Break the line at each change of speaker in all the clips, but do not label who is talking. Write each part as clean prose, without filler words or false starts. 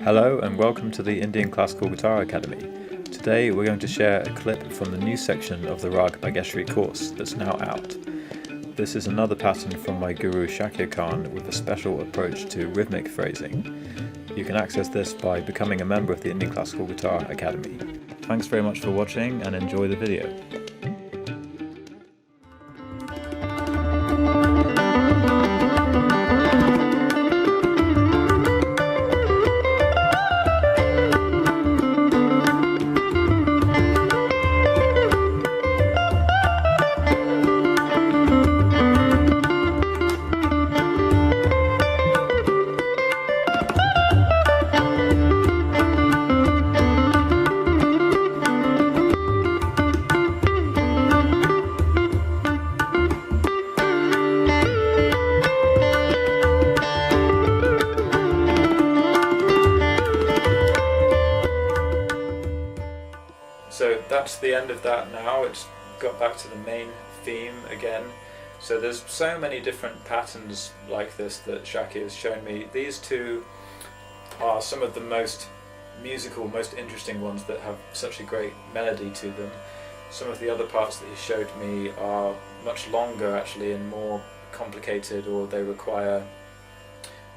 Hello and welcome to the Indian Classical Guitar Academy. Today we're going to share a clip from the new section of the Raag Bageshree course that's now out. This is another pattern from my guru Shakir Khan with a special approach to rhythmic phrasing. You can access this by becoming a member of the Indian Classical Guitar Academy. Thanks very much for watching and enjoy the video. So that's the end of that now. It's got back to the main theme again. So there's so many different patterns like this that Shakir has shown me. These two are some of the most musical, most interesting ones that have such a great melody to them. Some of the other parts that he showed me are much longer actually and more complicated, or they require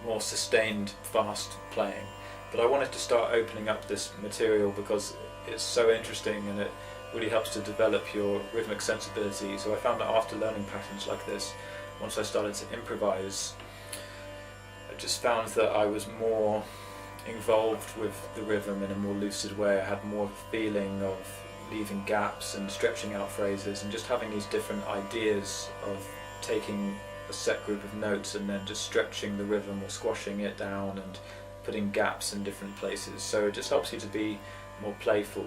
more sustained, fast playing. But I wanted to start opening up this material because it's so interesting and it really helps to develop your rhythmic sensibility. So I found that after learning patterns like this, once I started to improvise, I just found that I was more involved with the rhythm in a more lucid way. I had more of a feeling of leaving gaps and stretching out phrases and just having these different ideas of taking a set group of notes and then just stretching the rhythm or squashing it down and putting gaps in different places. So it just helps you to be more playful.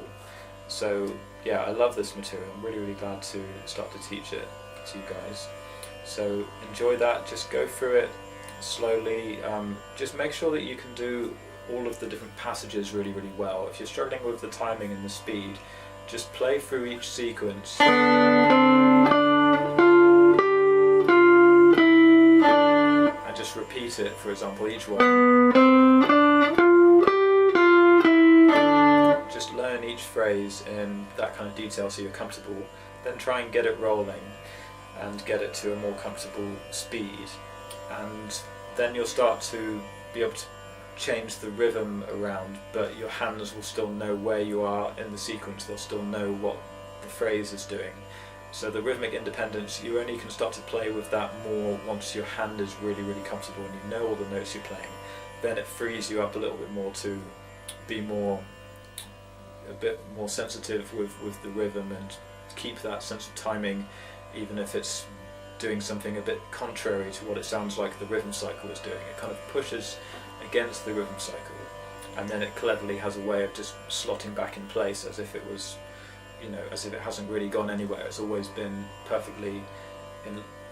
So yeah, I love this material. I'm really glad to start to teach it to you guys. So enjoy that, just go through it slowly. Just make sure that you can do all of the different passages really well. If you're struggling with the timing and the speed, just play through each sequence. And just repeat it, for example, each one. Just learn each phrase in that kind of detail so you're comfortable, then try and get it rolling and get it to a more comfortable speed, and then you'll start to be able to change the rhythm around, but your hands will still know where you are in the sequence. They'll still know what the phrase is doing. So the rhythmic independence, you only can start to play with that more once your hand is really comfortable and you know all the notes you're playing. Then it frees you up a little bit more to be a bit more sensitive with the rhythm and keep that sense of timing, even if it's doing something a bit contrary to what it sounds like the rhythm cycle is doing. It kind of pushes against the rhythm cycle, and then it cleverly has a way of just slotting back in place as if it was, as if it hasn't really gone anywhere. It's always been perfectly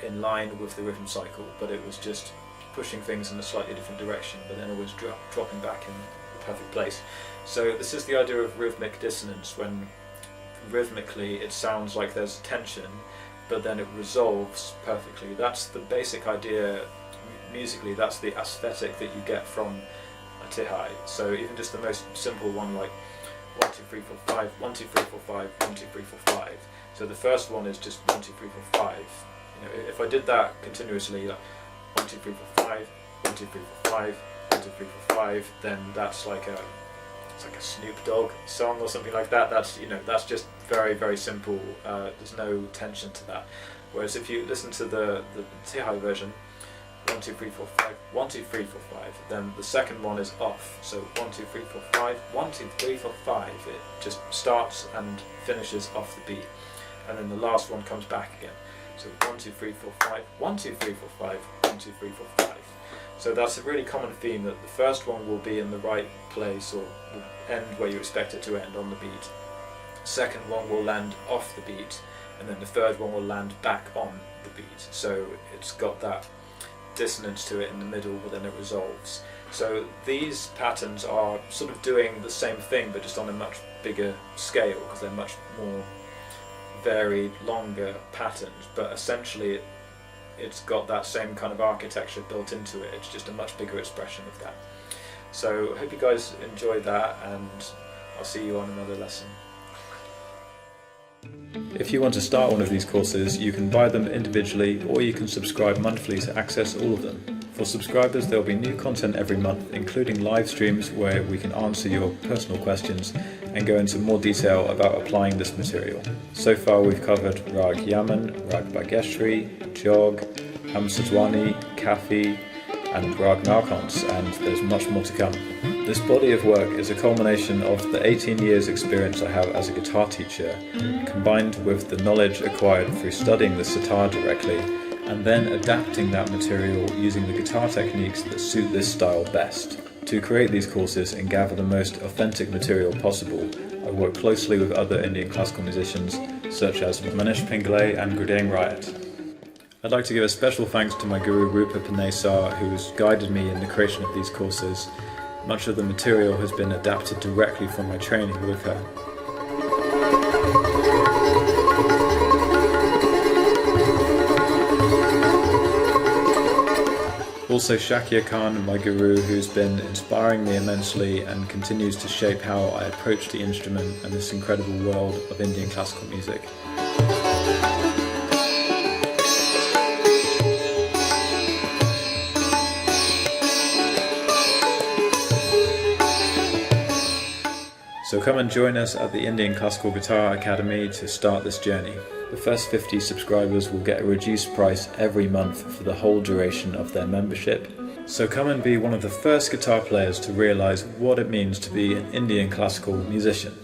in line with the rhythm cycle, but it was just pushing things in a slightly different direction, but then always dropping back in the perfect place. So this is the idea of rhythmic dissonance, when rhythmically it sounds like there's tension, but then it resolves perfectly. That's the basic idea musically. That's the aesthetic that you get from a tihai. So even just the most simple one, like 1 2 3 4 5, 1 2 3 4 5, 1 2 3 4 5. So the first one is just 1 2 3 4 5. If I did that continuously, like 1 2 3 4 5, 1 2 3 4 5, 1 2 3 4 5, then that's like a Snoop Dogg song or something like that. That's just very simple. There's no tension to that. Whereas if you listen to the tihai version, 1 2 3 4 5, 1 2 3 4 5, then the second one is off. So 1 2 3 4 5, 1 2 3 4 5. It just starts and finishes off the beat, and then the last one comes back again. So 1 2 3 4 5, 1 2 3 4 5, 1 2 3 4 5. So that's a really common theme, that the first one will be in the right place, or will end where you expect it to end on the beat. Second one will land off the beat, and then the third one will land back on the beat. So it's got that dissonance to it in the middle, but then it resolves. So these patterns are sort of doing the same thing, but just on a much bigger scale, because they're much more varied, longer patterns, but essentially it's got that same kind of architecture built into it. It's just a much bigger expression of that. So I hope you guys enjoyed that, and I'll see you on another lesson. If you want to start one of these courses, you can buy them individually or you can subscribe monthly to access all of them. For subscribers, there will be new content every month, including live streams where we can answer your personal questions and go into more detail about applying this material. So far we've covered Raag Yaman, Raag Bageshree, Jog, Hamsadwani, Kafi and Raag Malkauns, and there's much more to come. This body of work is a culmination of the 18 years experience I have as a guitar teacher, combined with the knowledge acquired through studying the sitar directly, and then adapting that material using the guitar techniques that suit this style best. To create these courses and gather the most authentic material possible, I work closely with other Indian classical musicians such as Manish Pingle and Gurdain Rayatt. I'd like to give a special thanks to my guru Roopa Panesar, who has guided me in the creation of these courses. Much of the material has been adapted directly from my training with her. Also Shakir Khan, my guru, who's been inspiring me immensely and continues to shape how I approach the instrument and this incredible world of Indian classical music. So come and join us at the Indian Classical Guitar Academy to start this journey. The first 50 subscribers will get a reduced price every month for the whole duration of their membership. So come and be one of the first guitar players to realise what it means to be an Indian classical musician.